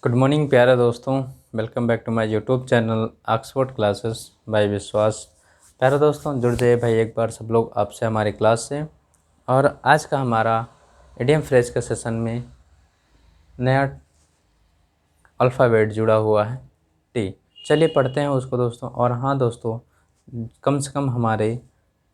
Good morning प्यारे दोस्तों। Welcome back to my YouTube channel Oxford classes by Vishwas. प्यारे दोस्तों, जुड़ जाइए भाई एक बार सब लोग आपसे हमारी क्लास से। और आज का हमारा इडियम फ्रेज के सेशन में नया अल्फ़ाबेट जुड़ा हुआ है टी। चलिए पढ़ते हैं उसको दोस्तों। और हाँ दोस्तों, कम से कम हमारे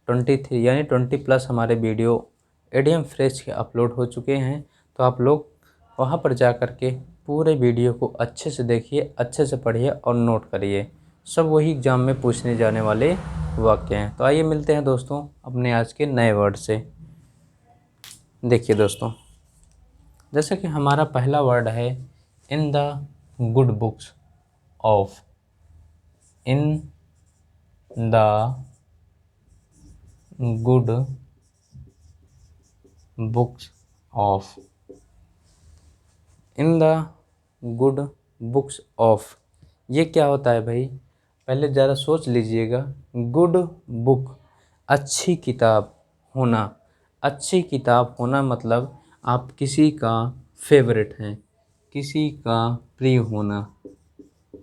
23 यानी 20+ हमारे वीडियो इडियम फ्रेज के अपलोड हो चुके हैं। तो आप लोग वहाँ पर जा कर के पूरे वीडियो को अच्छे से देखिए, अच्छे से पढ़िए और नोट करिए। सब वही एग्ज़ाम में पूछने जाने वाले वाक्य हैं। तो आइए मिलते हैं दोस्तों अपने आज के नए वर्ड से। देखिए दोस्तों, जैसे कि हमारा पहला वर्ड है in the good books of. In the good books of. In the good books of, ये क्या होता है भाई? पहले ज़रा सोच लीजिएगा। गुड बुक, अच्छी किताब होना। अच्छी किताब होना मतलब आप किसी का फेवरेट हैं, किसी का प्रिय होना।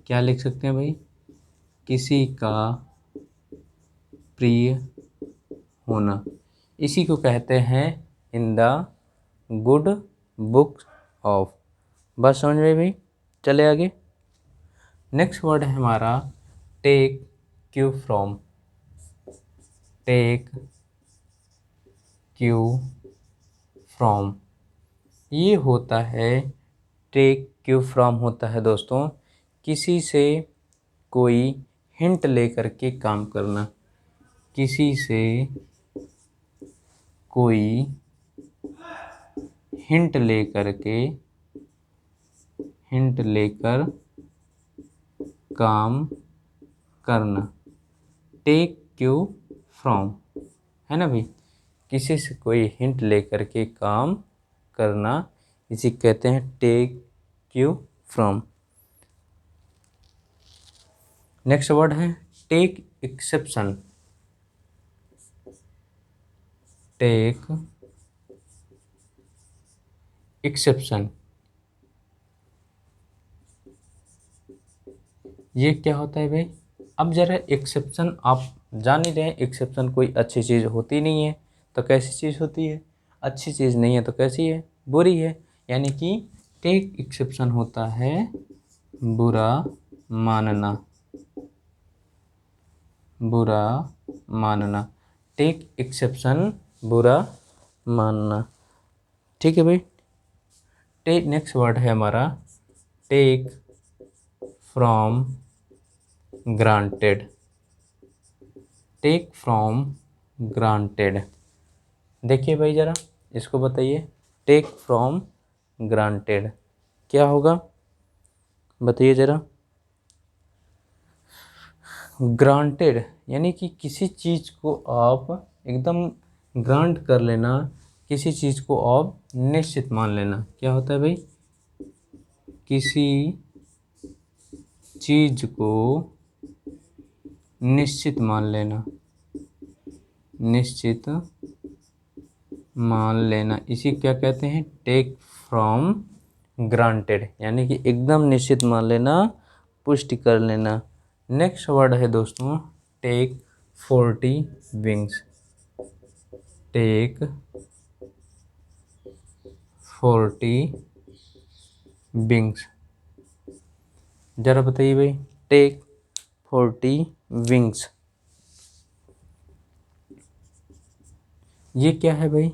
क्या लिख सकते हैं भाई? किसी का प्रिय होना, इसी को कहते हैं in the good books of. बात समझ में भाई? चले आगे। नेक्स्ट वर्ड है हमारा take cue from. Take cue from, ये होता है टेक क्यू फ्रॉम होता है दोस्तों किसी से कोई हिंट लेकर के काम करना। किसी से कोई हिंट लेकर काम करना। टेक क्यू फ्रॉम, है ना भाई? किसी से कोई हिंट लेकर के काम करना, इसी कहते हैं take cue from. Next word है टेक एक्सेप्शन। टेक एक्सेप्शन, ये क्या होता है भाई? अब जरा एक्सेप्शन आप जान ही रहे हैं, एक्सेप्शन कोई अच्छी चीज़ होती नहीं है तो कैसी चीज़ होती है? अच्छी चीज़ नहीं है तो कैसी है? बुरी है। यानी कि टेक एक्सेप्शन होता है बुरा मानना। बुरा मानना, टेक एक्सेप्शन बुरा मानना। ठीक है भाई। टेक नेक्स्ट वर्ड है हमारा take from granted. Take from granted, देखिए भाई ज़रा इसको बताइए। टेक फ्रॉम ग्रांटेड क्या होगा? बताइए ज़रा। ग्रांटेड यानी कि किसी चीज़ को आप एकदम ग्रांट कर लेना, किसी चीज़ को आप निश्चित मान लेना। क्या होता है भाई? किसी चीज़ को निश्चित मान लेना। निश्चित मान लेना, इसी क्या कहते हैं? टेक फ्रॉम ग्रांटेड, यानी कि एकदम निश्चित मान लेना, पुष्टि कर लेना। नेक्स्ट वर्ड है दोस्तों टेक 40 विंग्स। टेक 40 विंग्स, जरा बताइए भाई। टेक 40 विंग्स, ये क्या है भाई?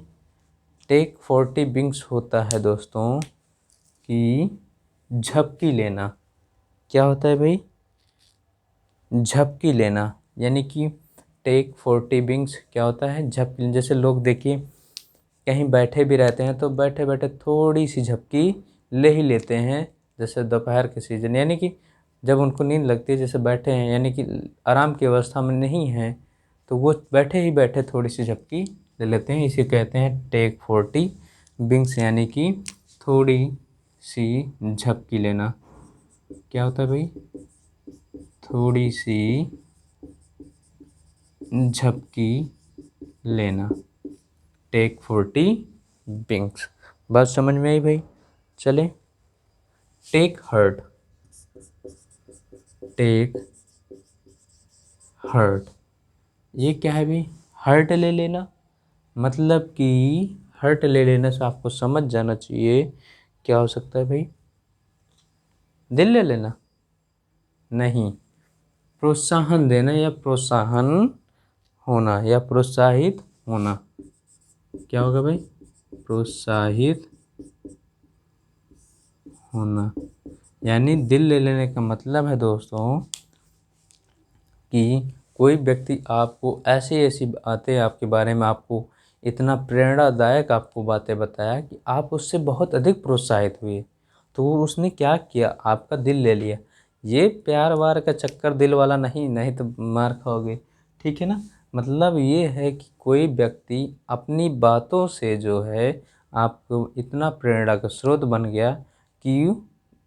टेक 40 विंग्स होता है दोस्तों कि झपकी लेना। क्या होता है भाई? झपकी लेना, यानी कि टेक 40 विंग्स क्या होता है? झपकी। जैसे लोग देखिए कहीं बैठे भी रहते हैं तो बैठे बैठे थोड़ी सी झपकी ले ही लेते हैं। जैसे दोपहर के सीजन, यानी कि जब उनको नींद लगती है, जैसे बैठे हैं यानी कि आराम की अवस्था में नहीं है, तो वो बैठे ही बैठे थोड़ी सी झपकी ले लेते हैं। इसे कहते हैं टेक 40 विंग्स, यानी कि थोड़ी सी झपकी लेना। क्या होता है भाई? थोड़ी सी झपकी लेना, टेक 40 विंग्स। बात समझ में आई भाई? चले टेक हर्ट, टेक हर्ट, ये क्या है भाई? हर्ट ले लेना। मतलब कि हर्ट ले लेने से आपको समझ जाना चाहिए क्या हो सकता है भाई? दिल ले लेना? नहीं, प्रोत्साहन देना या प्रोत्साहन होना या प्रोत्साहित होना। क्या होगा भाई? प्रोत्साहित होना। यानी दिल ले लेने का मतलब है दोस्तों कि कोई व्यक्ति आपको ऐसी ऐसी बातें आपके बारे में, आपको इतना प्रेरणादायक आपको बातें बताया कि आप उससे बहुत अधिक प्रोत्साहित हुए। तो उसने क्या किया? आपका दिल ले लिया। ये प्यार वार का चक्कर दिल वाला नहीं, नहीं तो मार खाओगे। ठीक है ना? मतलब ये है कि कोई व्यक्ति अपनी बातों से जो है आपको इतना प्रेरणा का स्रोत बन गया कि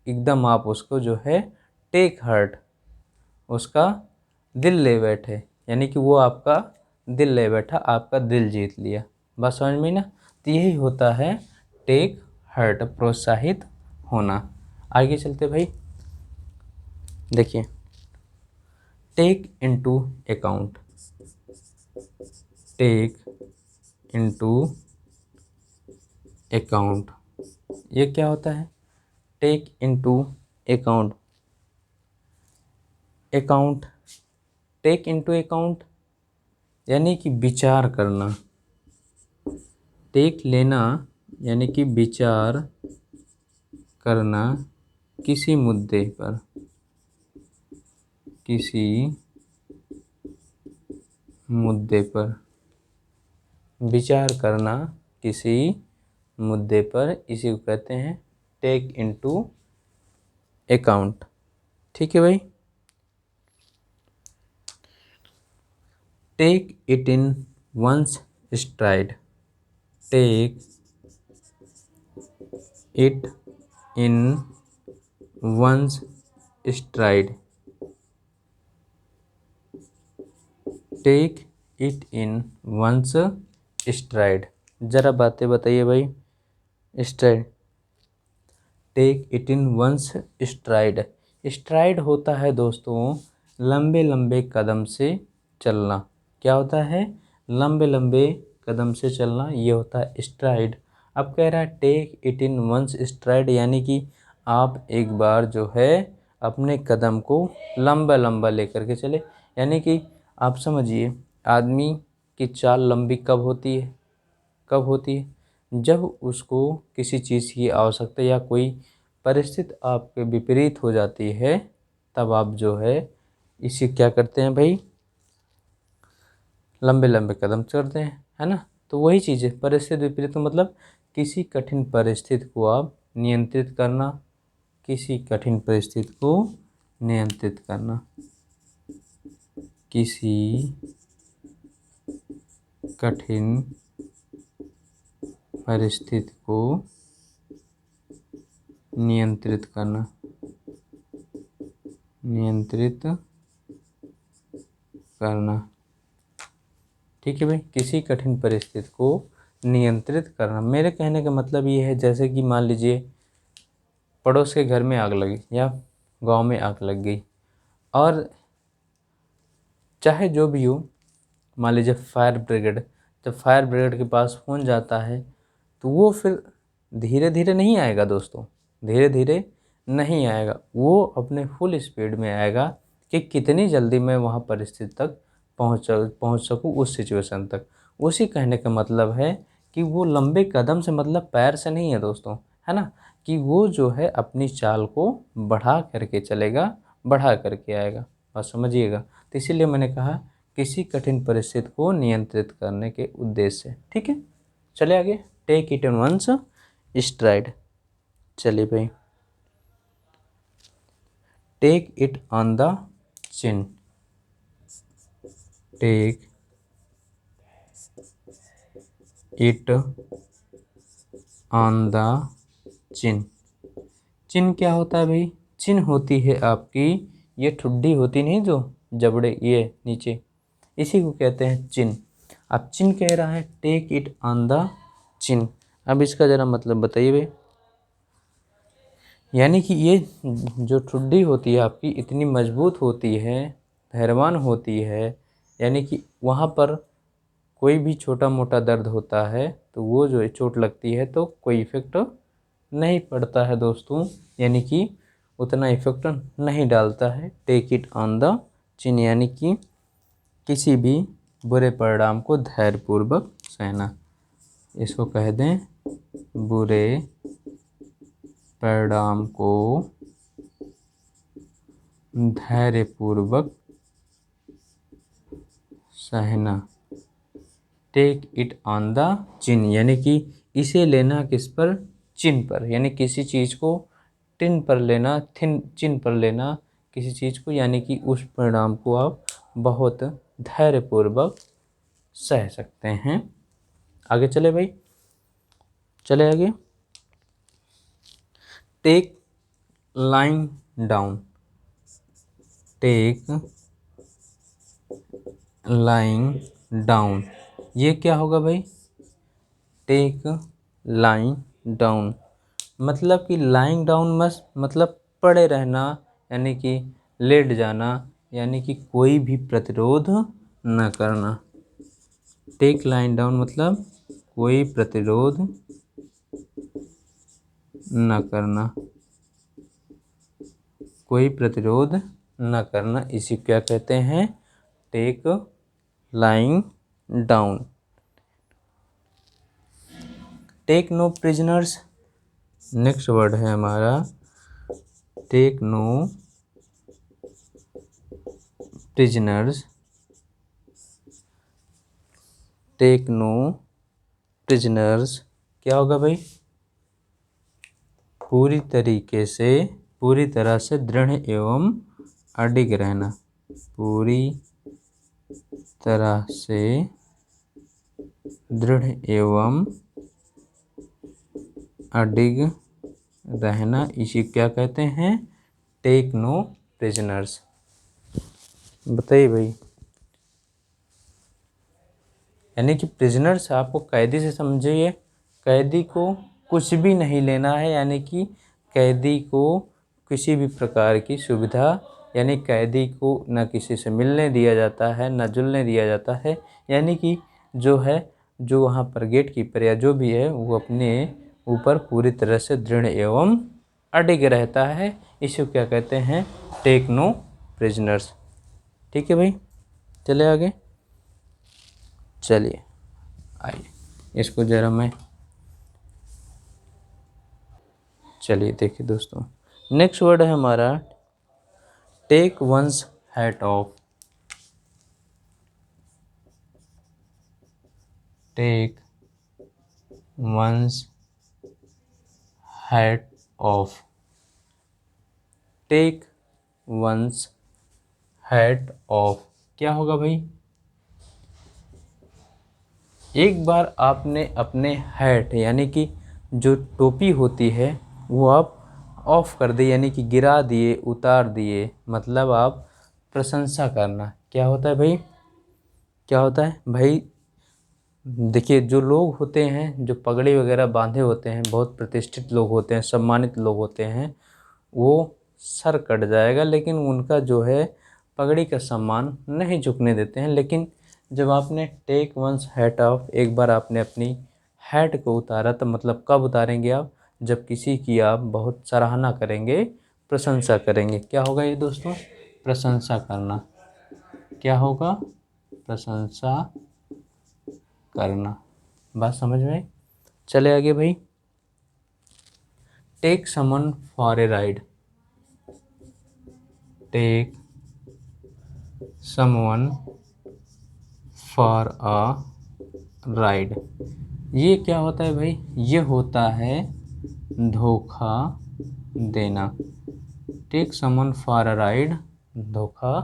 एकदम आप उसको जो है टेक हार्ट, उसका दिल ले बैठे। यानी कि वो आपका दिल ले बैठा, आपका दिल जीत लिया। बात समझ में ना? तो यही होता है टेक हर्ट, प्रोत्साहित होना। आगे चलते भाई, देखिए take into account, take into account, ये क्या होता है? Take into account, account, take into account यानी कि विचार करना। टेक लेना यानी कि विचार करना किसी मुद्दे पर, किसी मुद्दे पर विचार करना किसी मुद्दे पर, इसी को कहते हैं टेक इनटू अकाउंट। ठीक है भाई? Take it in one's stride, take it in one's stride, take it in one's stride. जरा बातें बताइए भाई। Stride, take it in one's stride, stride होता है दोस्तों लंबे लंबे कदम से चलना। क्या होता है? लंबे लंबे कदम से चलना, ये होता है स्ट्राइड। अब कह रहा है take it in one's stride, यानी कि आप एक बार जो है अपने कदम को लंबा लंबा लेकर के चले। यानी कि आप समझिए, आदमी की चाल लंबी कब होती है? कब होती है? जब उसको किसी चीज़ की आवश्यकता या कोई परिस्थिति आपके विपरीत हो जाती है, तब आप जो है इसे क्या करते हैं भाई? लंबे लंबे कदम चलते हैं, है ना? तो वही चीज़ है परिस्थिति विपरीत, मतलब किसी कठिन परिस्थिति को आप नियंत्रित करना, किसी कठिन परिस्थिति को नियंत्रित करना, किसी कठिन परिस्थिति को नियंत्रित करना, नियंत्रित करना। ठीक है भाई? किसी कठिन परिस्थिति को नियंत्रित करना। मेरे कहने का मतलब ये है, जैसे कि मान लीजिए पड़ोस के घर में आग लगी या गांव में आग लग गई, और चाहे जो भी हो, मान लीजिए फायर ब्रिगेड, जब फायर ब्रिगेड के पास फ़ोन जाता है तो वो फिर धीरे धीरे नहीं आएगा दोस्तों, धीरे धीरे नहीं आएगा, वो अपने फुल स्पीड में आएगा कि कितनी जल्दी मैं वहाँ परिस्थिति तक पहुँच सकूँ, उस सिचुएशन तक। उसी कहने का मतलब है कि वो लंबे कदम से मतलब पैर से नहीं है दोस्तों, है ना? कि वो जो है अपनी चाल को बढ़ा करके चलेगा, बढ़ा करके आएगा। बात समझिएगा? तो इसीलिए मैंने कहा किसी कठिन परिस्थिति को नियंत्रित करने के उद्देश्य से। ठीक है, चले आगे। Take it in one's stride. चलिए भाई, take it on the chin, take it on the chin. Chin क्या होता है भाई? चिन होती है आपकी ये ठुड्डी होती नहीं जो जबड़े ये नीचे, इसी को कहते हैं चिन। अब चिन कह रहा है take it on the chin. अब इसका ज़रा मतलब बताइए भाई। यानी कि ये जो ठुड्डी होती है आपकी इतनी मजबूत होती है, धैर्यवान होती है, यानी कि वहाँ पर कोई भी छोटा मोटा दर्द होता है तो वो जो चोट लगती है तो कोई इफ़ेक्ट नहीं पड़ता है दोस्तों, यानी कि उतना इफ़ेक्ट नहीं डालता है। Take it on the chin, यानी कि किसी भी बुरे परिणाम को धैर्यपूर्वक सहना। इसको कह दें बुरे परिणाम को धैर्यपूर्वक सहना। Take it on the chin, यानी कि इसे लेना किस पर, चिन पर, यानी किसी चीज़ को टिन पर लेना, चिन पर लेना किसी चीज़ को, यानी कि उस परिणाम को आप बहुत धैर्यपूर्वक सह सकते हैं। आगे चले भाई, चले आगे। Take lying down. Take lying down, ये क्या होगा भाई? टेक लाइंग डाउन मतलब कि लाइंग डाउन मतलब पड़े रहना, यानी कि लेट जाना, यानी कि कोई भी प्रतिरोध न करना। टेक लाइन डाउन मतलब कोई प्रतिरोध न करना, कोई प्रतिरोध न करना, इसी क्या कहते हैं? Take lying down. Take no prisoners, next word है हमारा take no prisoners. Take no prisoners क्या होगा भाई? पूरी तरह से दृढ़ एवं अडिग रहना। पूरी तरह से दृढ़ एवं अडिग रहना, इसी क्या कहते हैं? Take no prisoners. बताइए भाई, यानी कि प्रिजनर्स आपको कैदी से समझिए, कैदी को कुछ भी नहीं लेना है, यानी कि कैदी को किसी भी प्रकार की सुविधा, यानी कैदी को न किसी से मिलने दिया जाता है, न जुलने दिया जाता है, यानी कि जो है, जो वहाँ पर गेट कीपर या जो भी है वो अपने ऊपर पूरी तरह से दृढ़ एवं अडिग रहता है, इसे क्या कहते हैं? Take no prisoners. ठीक है भाई, चले आगे। चलिए आइए, इसको जरा मैं, चलिए देखिए दोस्तों, नेक्स्ट वर्ड है हमारा take one's hat off. Take one's hat off. Take one's hat off क्या होगा भाई? एक बार आपने अपने हैट, यानी कि जो टोपी होती है वो आप ऑफ कर दिए, यानी कि गिरा दिए, उतार दिए, मतलब आप प्रशंसा करना। क्या होता है भाई? क्या होता है भाई? देखिए, जो लोग होते हैं, जो पगड़ी वगैरह बांधे होते हैं, बहुत प्रतिष्ठित लोग होते हैं, सम्मानित लोग होते हैं, वो सर कट जाएगा लेकिन उनका जो है पगड़ी का सम्मान नहीं झुकने देते हैं। लेकिन जब आपने टेक वंस हैट ऑफ, एक बार आपने अपनी हैट को उतारा, तो मतलब कब उतारेंगे आप? जब किसी की आप बहुत सराहना करेंगे, प्रशंसा करेंगे। क्या होगा ये दोस्तों? प्रशंसा करना। क्या होगा? प्रशंसा करना। बात समझ में आई? चले आगे भाई। Take someone for a ride. Take someone for a ride, ये क्या होता है भाई? ये होता है धोखा देना। Take someone for a ride, धोखा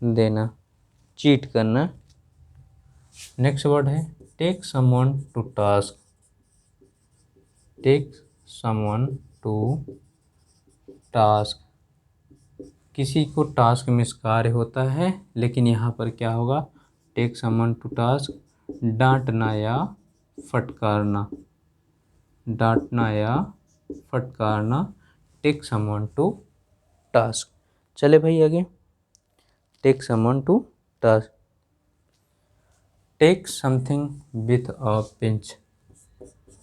देना, चीट करना। नेक्स्ट वर्ड है take someone to task. Take someone to task, किसी को टास्क में कार्य होता है, लेकिन यहाँ पर क्या होगा? टेक समवन टू टास्क, डांटना या फटकारना। डांटना या फटकारना, टेक समवन टू टास्क। चले भाई आगे, take someone to task. Take something with a pinch.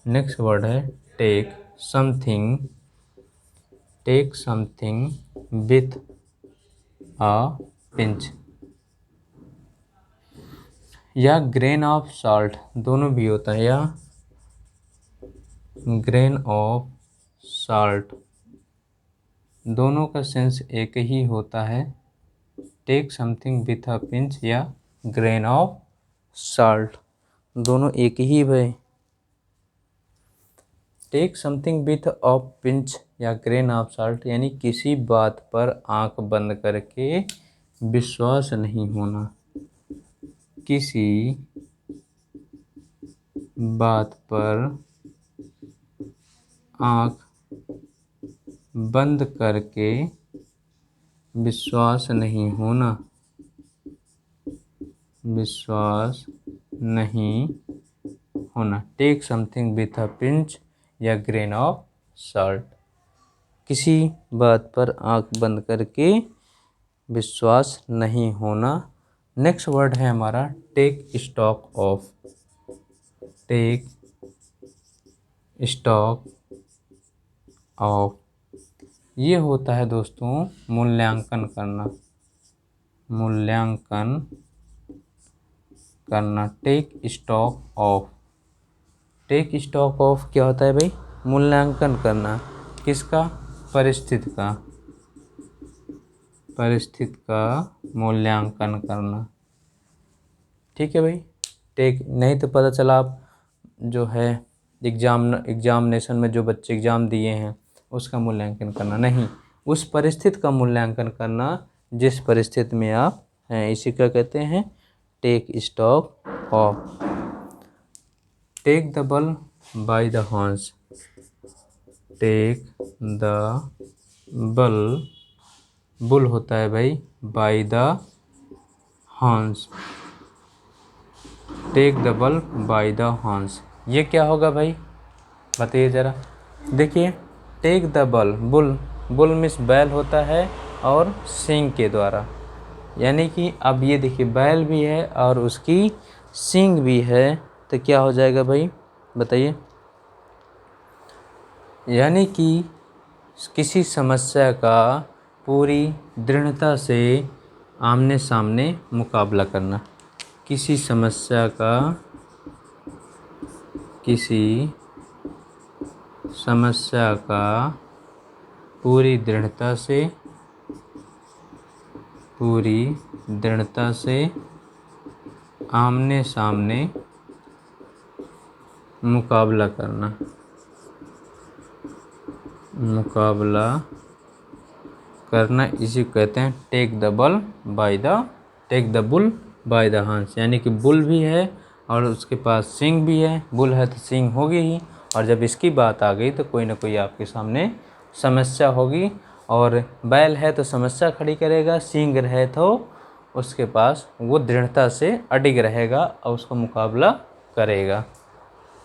Next word है take something, take something with a pinch या ग्रेन ऑफ सॉल्ट, दोनों भी होता है, या ग्रेन ऑफ सॉल्ट, दोनों का सेंस एक ही होता है। Take something with a pinch या ग्रेन ऑफ सॉल्ट, दोनों एक ही है। Take something with a pinch या ग्रेन ऑफ सॉल्ट यानी किसी बात पर आंख बंद करके विश्वास नहीं होना, किसी बात पर आंख बंद करके विश्वास नहीं होना, विश्वास नहीं होना। Take something with a pinch या ग्रेन ऑफ सॉल्ट, किसी बात पर आंख बंद करके विश्वास नहीं होना। नेक्स्ट वर्ड है हमारा take stock of. Take stock of, ये होता है दोस्तों मूल्यांकन करना, मूल्यांकन करना। Take stock of, take stock of क्या होता है भाई? मूल्यांकन करना, किसका? परिस्थिति का, परिस्थिति का मूल्यांकन करना। ठीक है भाई, टेक नहीं तो पता चला आप जो है एग्जामिनेशन में जो बच्चे एग्ज़ाम दिए हैं उसका मूल्यांकन करना नहीं, उस परिस्थिति का मूल्यांकन करना जिस परिस्थिति में आप हैं, इसी का कहते हैं take stock of. Take the bull by the horns. Take the bull, bull होता है भाई by the horns. Take the bull by the horns, ये क्या होगा भाई बताइए ज़रा। देखिए take the bull, bull, bull means बैल होता है और सींग के द्वारा, यानी कि अब ये देखिए बैल भी है और उसकी सींग भी है, तो क्या हो जाएगा भाई बताइए। यानी कि किसी समस्या का पूरी दृढ़ता से आमने सामने मुकाबला करना, किसी समस्या का, किसी समस्या का पूरी दृढ़ता से, पूरी दृढ़ता से आमने सामने मुकाबला करना, मुकाबला करना, इसी कहते हैं take the bull by the, take the bull by the horns. यानी कि बुल भी है और उसके पास सींग भी है, बुल है तो सींग होगी ही, और जब इसकी बात आ गई तो कोई ना कोई आपके सामने समस्या होगी, और बैल है तो समस्या खड़ी करेगा, सींग रहे तो उसके पास वो दृढ़ता से अडिग रहेगा और उसका मुकाबला करेगा।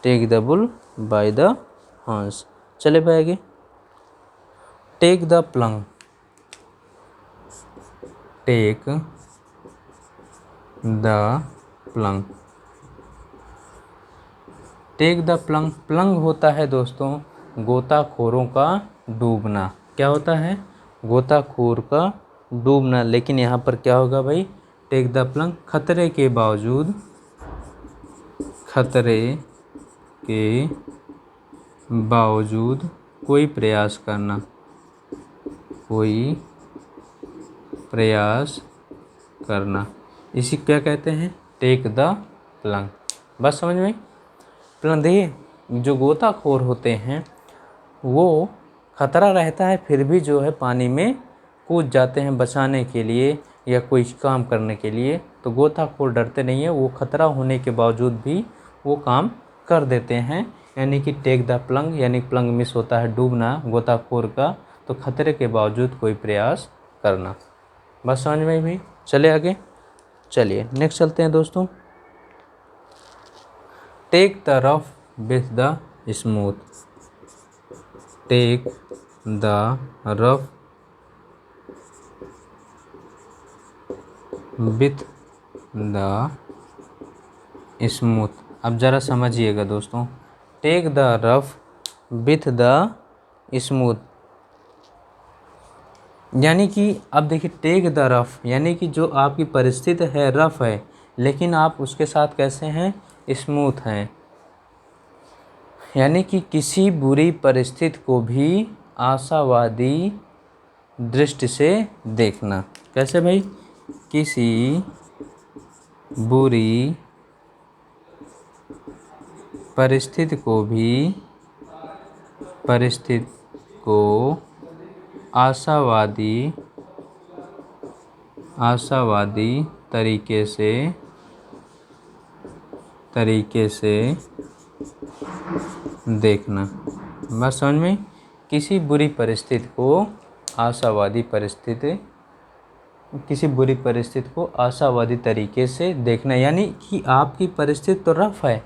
Take the bull by the horns. चले भाई आगे, take the plunge. Take the plunge, take the plunge, plunge होता है दोस्तों गोताखोरों का डूबना। क्या होता है? गोताखोर का डूबना। लेकिन यहाँ पर क्या होगा भाई, टेक द प्लंग खतरे के बावजूद, खतरे के बावजूद कोई प्रयास करना, कोई प्रयास करना, इसी क्या कहते हैं टेक द प्लंग। बस समझ में? प्लंग देखिए जो गोताखोर होते हैं वो खतरा रहता है फिर भी जो है पानी में कूद जाते हैं बचाने के लिए या कोई काम करने के लिए, तो गोताखोर डरते नहीं है, वो खतरा होने के बावजूद भी वो काम कर देते हैं। यानी कि टेक द प्लंग, यानी प्लंग मिस होता है डूबना गोताखोर का, तो खतरे के बावजूद कोई प्रयास करना। बस समझ में भी? चले आगे, चलिए नेक्स्ट चलते हैं दोस्तों। Take the rough with the smooth. Take the rough with the smooth. अब ज़रा समझिएगा दोस्तों, take the rough with the smooth, यानी कि अब देखिए टेक द रफ यानी कि जो आपकी परिस्थिति है रफ है, लेकिन आप उसके साथ कैसे हैं, स्मूथ हैं। यानी कि किसी बुरी परिस्थिति को भी आशावादी दृष्टि से देखना। कैसे भाई, किसी बुरी परिस्थिति को आशावादी तरीके से देखना। बस समझ में, किसी बुरी परिस्थिति को आशावादी तरीके से देखना, यानी कि आपकी परिस्थिति तो रफ है,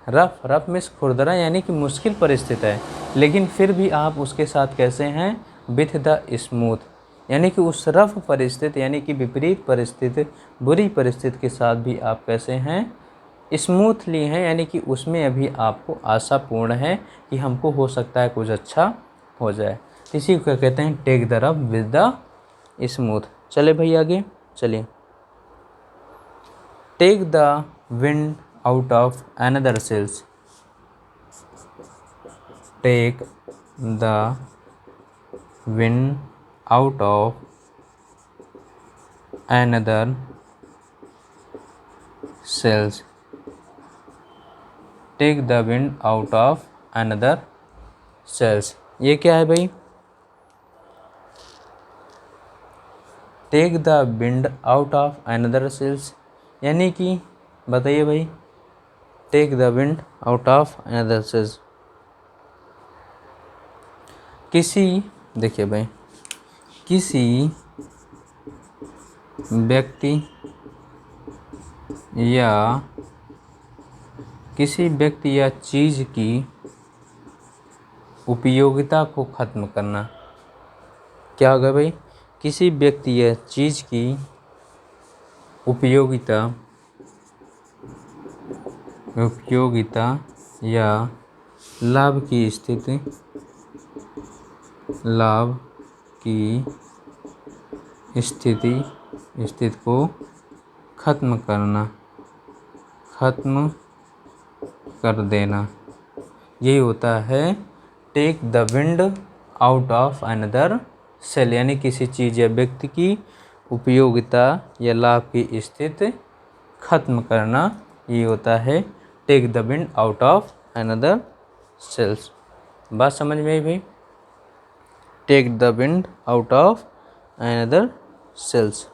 रफ में खुरदरा यानी कि मुश्किल परिस्थिति है, लेकिन फिर भी आप उसके साथ कैसे हैं, विथ द स्मूथ, यानी कि उस रफ परिस्थिति यानी कि विपरीत परिस्थिति, बुरी परिस्थिति के साथ भी आप कैसे हैं, स्मूथली हैं, यानी कि उसमें अभी आपको आशापूर्ण है कि हमको हो सकता है कुछ अच्छा हो जाए। इसी को कहते हैं take the rough with the smooth. चले भाई आगे चलिए। Take the wind out of another sails. Take the wind out of another sails. Take the wind out of another sails, ये क्या है भाई, take the wind out of another sails, यानी कि बताइए भाई, take the wind out of another sails, देखिए भाई, किसी व्यक्ति या चीज़ की उपयोगिता को ख़त्म करना। क्या होगा भाई, किसी व्यक्ति या चीज़ की उपयोगिता या लाभ की स्थिति को ख़त्म कर देना, यही होता है take the wind out of another sail, यानी किसी चीज़ या व्यक्ति की उपयोगिता या लाभ की स्थिति ख़त्म करना, ये होता है take the wind out of another sails. बात समझ में आई भाई, take the wind out of another sails.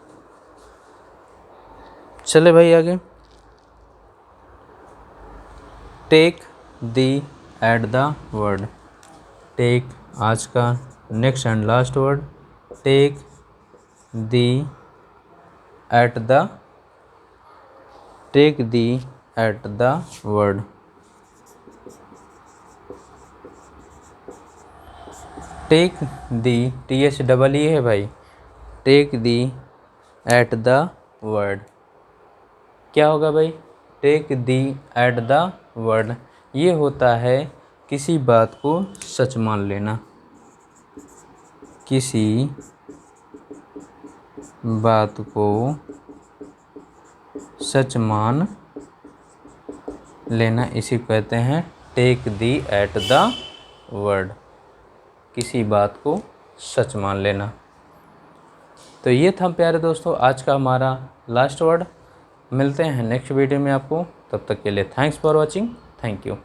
चले भाई आगे, take thee at the word. टेक आज का next and last word, take thee at the word. Take thee THEE है भाई, take thee at the word, क्या होगा भाई, take thee at the word, ये होता है किसी बात को सच मान लेना, किसी बात को सच मान लेना, इसी को कहते हैं take thee at the word, किसी बात को सच मान लेना। तो ये था प्यारे दोस्तों आज का हमारा लास्ट वर्ड। मिलते हैं नेक्स्ट वीडियो में आपको, तब तक के लिए thanks for watching, thank you.